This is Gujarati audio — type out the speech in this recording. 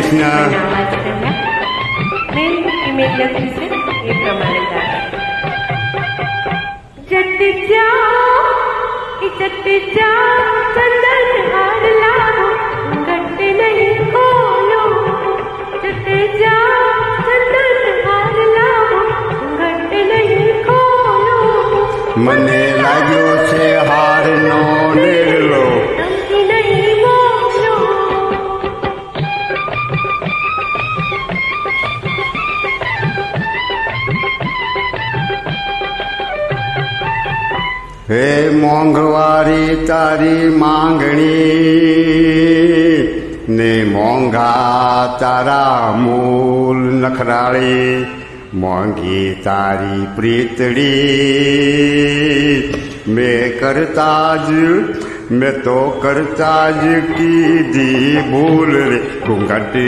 કૃષ્ણ. આવાજ કર્યા મેલ ફિમેલ લખ્યું છે એ પ્રમાણે ગાતા. જટ જા ચંદન હાર લાવો ઘટ નહીં ખોલો. જટ જા ચંદન હાર લાવો ઘટ નહીં ખોલો. મને લાગ્યો છે હારનો ડેલો. તમથી નહીં મોકલો. હે મોંઘવારી તારી માંગણી ને મોંઘા તારા મૂલ નખરાળી. મોંઘી તારી પ્રીતડી મેં તો કરતા જ કીધી ભૂલ રે ઘૂંઘટ